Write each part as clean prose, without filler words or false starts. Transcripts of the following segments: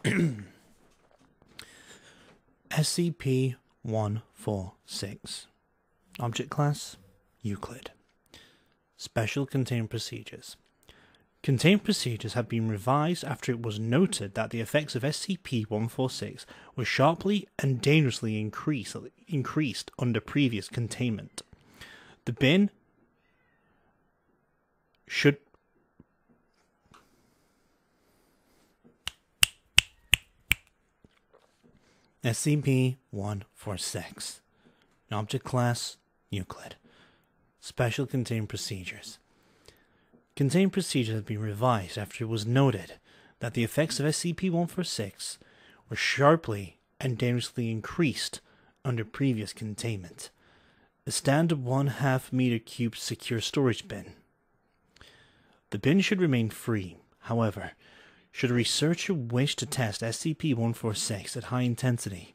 SCP-146. Object Class: Euclid. Special Containment Procedures. Containment procedures have been revised after it was noted that the effects of SCP-146 were sharply and dangerously increased under previous containment. The bin should SCP-146. Object Class: Euclid. Special Containment Procedures. Containment procedures have been revised after it was noted that the effects of SCP-146 were sharply and dangerously increased under previous containment. A standard 1/2 meter cube secure storage bin. The bin should remain free. However, should a researcher wish to test SCP-146 at high intensity,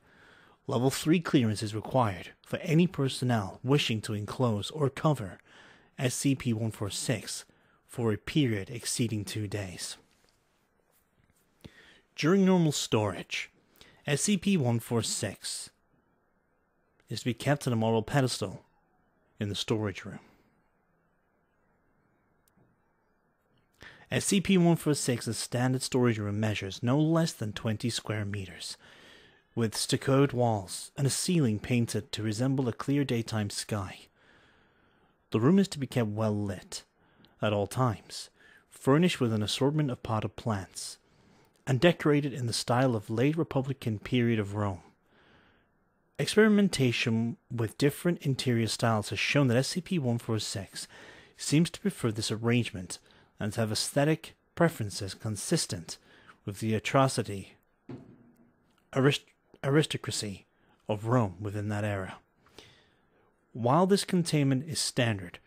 Level 3 clearance is required for any personnel wishing to enclose or cover SCP-146 for a period exceeding 2 days. During normal storage, SCP-146 is to be kept on a marble pedestal in the storage room. SCP-146's standard storage room measures no less than 20 square meters, with stuccoed walls and a ceiling painted to resemble a clear daytime sky. The room is to be kept well lit at all times, furnished with an assortment of potted plants, and decorated in the style of late Republican period of Rome. Experimentation with different interior styles has shown that SCP-146 seems to prefer this arrangement and to have aesthetic preferences consistent with the aristocracy of Rome within that era. While this containment is standard,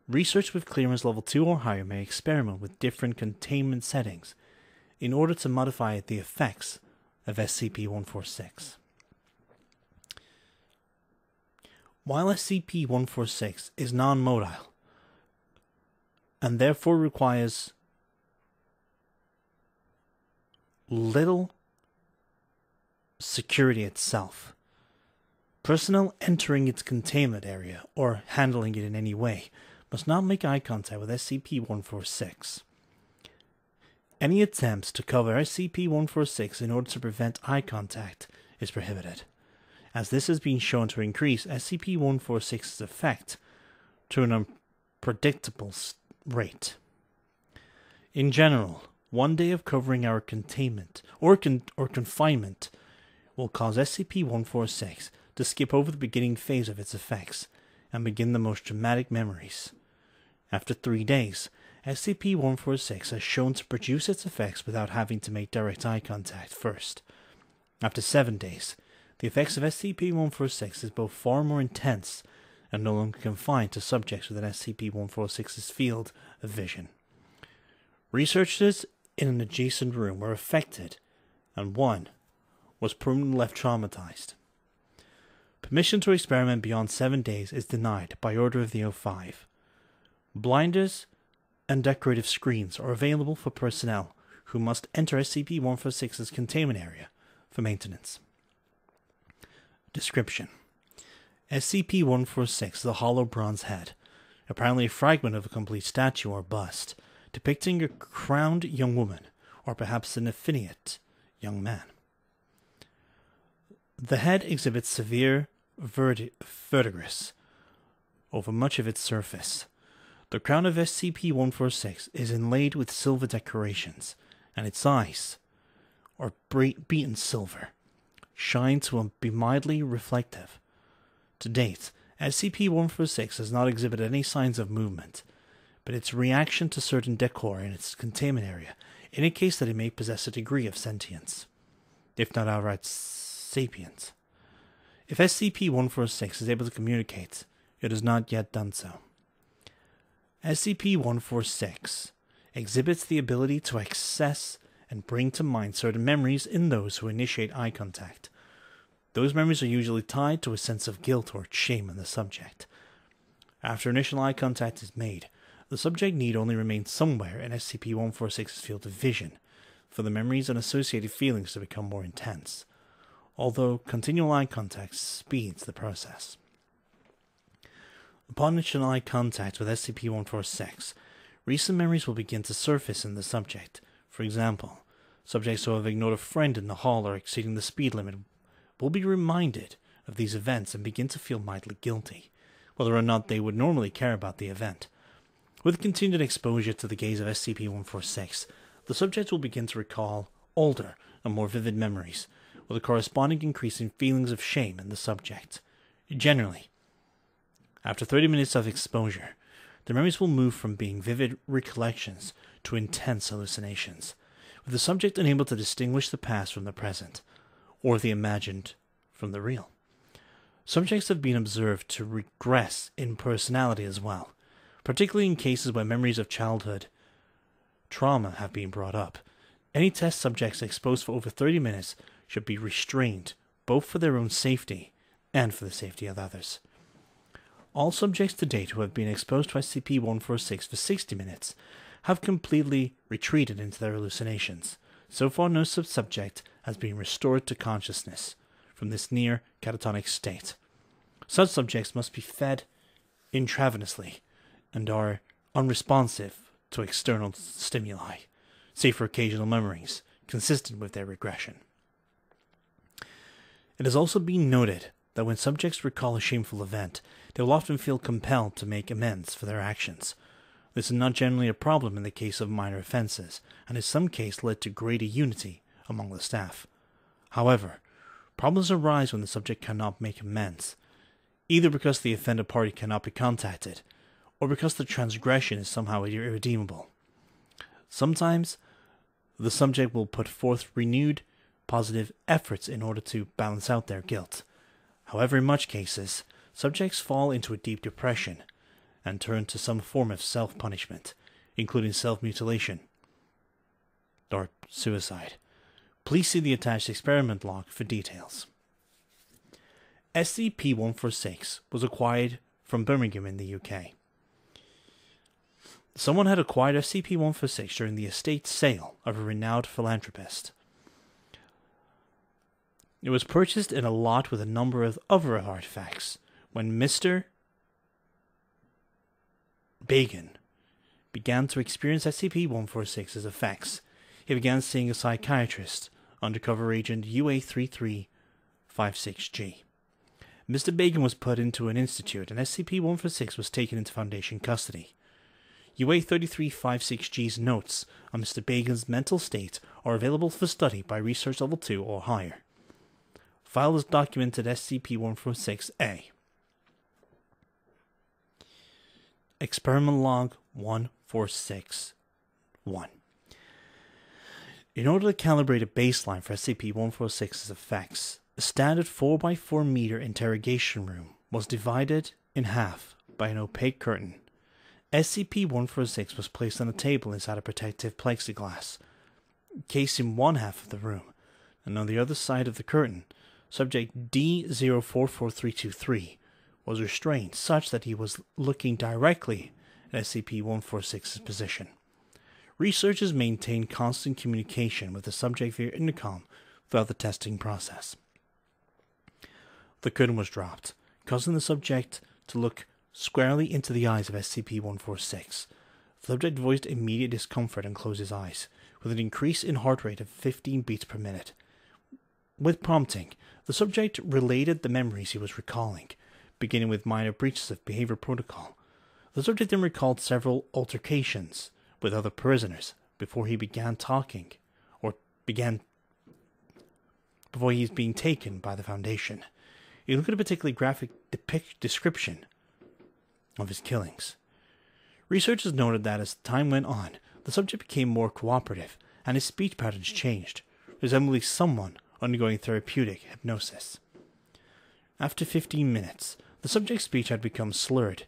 research with clearance level 2 or higher may experiment with different containment settings in order to modify the effects of SCP-146. While SCP-146 is non-motile and therefore requires little security itself, personnel entering its containment area or handling it in any way must not make eye contact with SCP-146. Any attempts to cover SCP-146 in order to prevent eye contact is prohibited, as this has been shown to increase SCP-146's effect to an unpredictable rate. In general, 1 day of covering our containment or confinement will cause SCP-146 to skip over the beginning phase of its effects and begin the most dramatic memories. After 3 days, SCP-146 has shown to produce its effects without having to make direct eye contact first. After 7 days, the effects of SCP-146 is both far more intense and no longer confined to subjects within SCP-146's field of vision. Researchers in an adjacent room were affected, and one was permanently left traumatized. Permission to experiment beyond 7 days is denied by order of the O5. Blinders and decorative screens are available for personnel who must enter SCP-146's containment area for maintenance. Description: SCP-146 is a hollow bronze head, apparently a fragment of a complete statue or bust, depicting a crowned young woman, or perhaps an effeminate young man. The head exhibits severe verdigris over much of its surface. The crown of SCP-146 is inlaid with silver decorations, and its eyes, or beaten silver, shine to be mildly reflective. To date, SCP-146 has not exhibited any signs of movement, but its reaction to certain decor in its containment area indicates that it may possess a degree of sentience, if not outright sapient. If SCP-146 is able to communicate, it has not yet done so. SCP-146 exhibits the ability to access and bring to mind certain memories in those who initiate eye contact. Those memories are usually tied to a sense of guilt or shame in the subject. After initial eye contact is made, the subject need only remain somewhere in SCP-146's field of vision for the memories and associated feelings to become more intense, although continual eye contact speeds the process. Upon initial eye contact with SCP-146, recent memories will begin to surface in the subject. For example, subjects who have ignored a friend in the hall or exceeding the speed limit will be reminded of these events and begin to feel mildly guilty, whether or not they would normally care about the event. With continued exposure to the gaze of SCP-146, the subject will begin to recall older and more vivid memories, with a corresponding increase in feelings of shame in the subject. Generally, after 30 minutes of exposure, the memories will move from being vivid recollections to intense hallucinations, with the subject unable to distinguish the past from the present, or the imagined from the real. Subjects have been observed to regress in personality as well, particularly in cases where memories of childhood trauma have been brought up. Any test subjects exposed for over 30 minutes should be restrained, both for their own safety and for the safety of others. All subjects to date who have been exposed to SCP-146 for 60 minutes have completely retreated into their hallucinations. So far, no subject has been restored to consciousness from this near catatonic state. Such subjects must be fed intravenously and are unresponsive to external stimuli, save for occasional memories consistent with their regression. It has also been noted that when subjects recall a shameful event, they will often feel compelled to make amends for their actions. This is not generally a problem in the case of minor offenses, and in some cases led to greater unity among the staff. However, problems arise when the subject cannot make amends, either because the offended party cannot be contacted, or because the transgression is somehow irredeemable. Sometimes, the subject will put forth renewed positive efforts in order to balance out their guilt. However, in much cases, subjects fall into a deep depression and turn to some form of self-punishment, including self-mutilation or suicide. Please see the attached experiment log for details. SCP-146 was acquired from Birmingham in the UK. Someone had acquired SCP-146 during the estate sale of a renowned philanthropist. It was purchased in a lot with a number of other artifacts. When Mr. Bagan began to experience SCP-146's effects, he began seeing a psychiatrist, undercover agent UA3356G. Mr. Bagan was put into an institute, and SCP-146 was taken into Foundation custody. UA3356G's notes on Mr. Bagan's mental state are available for study by Research Level 2 or higher. File is documented SCP-146-A. Experiment Log 146-1. In order to calibrate a baseline for SCP-146's effects, a standard 4x4 meter interrogation room was divided in half by an opaque curtain. SCP-146 was placed on a table inside a protective plexiglass case in one half of the room, and on the other side of the curtain, subject D044323 was restrained such that he was looking directly at SCP-146's position. Researchers maintained constant communication with the subject via intercom throughout the testing process. The curtain was dropped, causing the subject to look squarely into the eyes of SCP-146. The subject voiced immediate discomfort and closed his eyes, with an increase in heart rate of 15 beats per minute. With prompting, the subject related the memories he was recalling, beginning with minor breaches of behavior protocol. The subject then recalled several altercations with other prisoners before he began talking, before he is being taken by the Foundation. He looked at a particularly graphic description of his killings. Researchers noted that as time went on, the subject became more cooperative, and his speech patterns changed, resembling someone undergoing therapeutic hypnosis. After 15 minutes, the subject's speech had become slurred,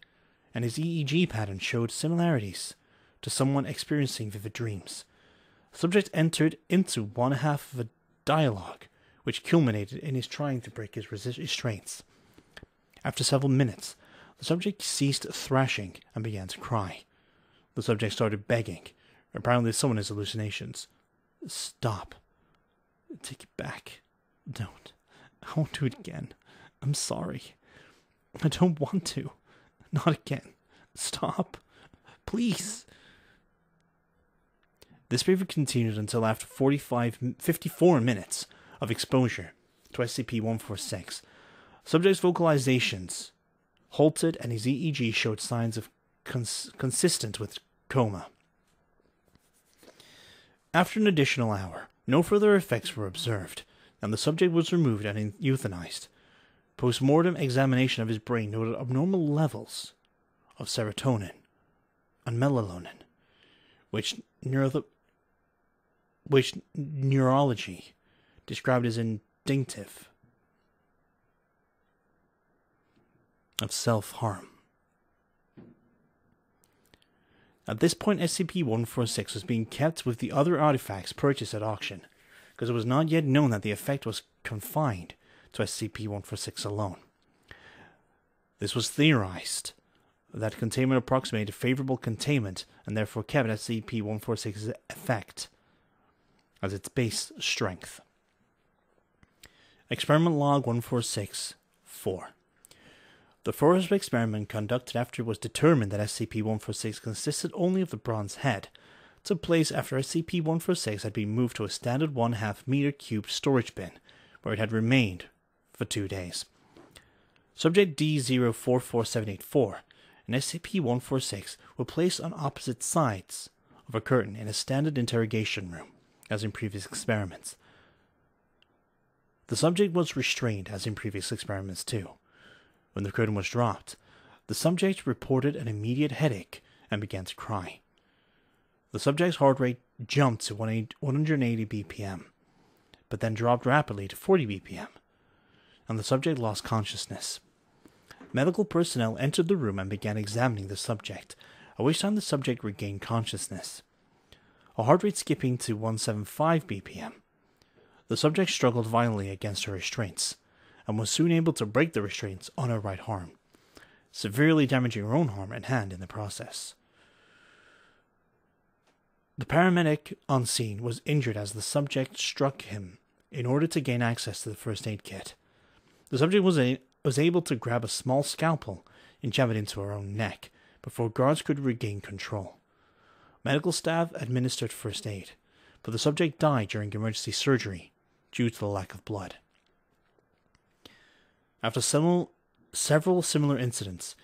and his EEG pattern showed similarities to someone experiencing vivid dreams. The subject entered into one half of a dialogue, which culminated in his trying to break his restraints. After several minutes, the subject ceased thrashing and began to cry. The subject started begging, apparently someone his hallucinations, Stop. Take it back. Don't. I won't do it again. I'm sorry. I don't want to. Not again. Stop. Please. This behavior continued until after 54 minutes of exposure to SCP-146. Subject's vocalizations halted and his EEG showed signs of consistent with coma. After an additional hour, no further effects were observed, and the subject was removed and euthanized. Post-mortem examination of his brain noted abnormal levels of serotonin and melatonin, which neurology described as indicative of self-harm. At this point, SCP-146 was being kept with the other artifacts purchased at auction, because it was not yet known that the effect was confined to SCP-146 alone. This was theorized that containment approximated favorable containment and therefore kept SCP-146's effect as its base strength. Experiment Log 146-4. The first experiment conducted after it was determined that SCP-146 consisted only of the bronze head took place after SCP-146 had been moved to a standard 1/2 meter cubed storage bin, where it had remained for 2 days. Subject D044784 and SCP-146 were placed on opposite sides of a curtain in a standard interrogation room, as in previous experiments. The subject was restrained, as in previous experiments too. When the curtain was dropped, the subject reported an immediate headache and began to cry. The subject's heart rate jumped to 180 BPM, but then dropped rapidly to 40 BPM, and the subject lost consciousness. Medical personnel entered the room and began examining the subject, at which time the subject regained consciousness, a heart rate skipping to 175 BPM. The subject struggled violently against her restraints, and was soon able to break the restraints on her right arm, severely damaging her own arm and hand in the process. The paramedic on scene was injured as the subject struck him in order to gain access to the first aid kit. The subject was able to grab a small scalpel and jab it into her own neck before guards could regain control. Medical staff administered first aid, but the subject died during emergency surgery due to the lack of blood. After several similar incidents,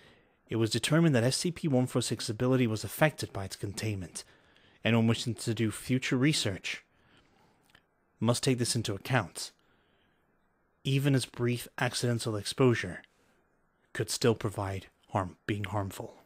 it was determined that SCP-146's ability was affected by its containment. Anyone wishing to do future research must take this into account. Even as brief accidental exposure could still provide being harmful.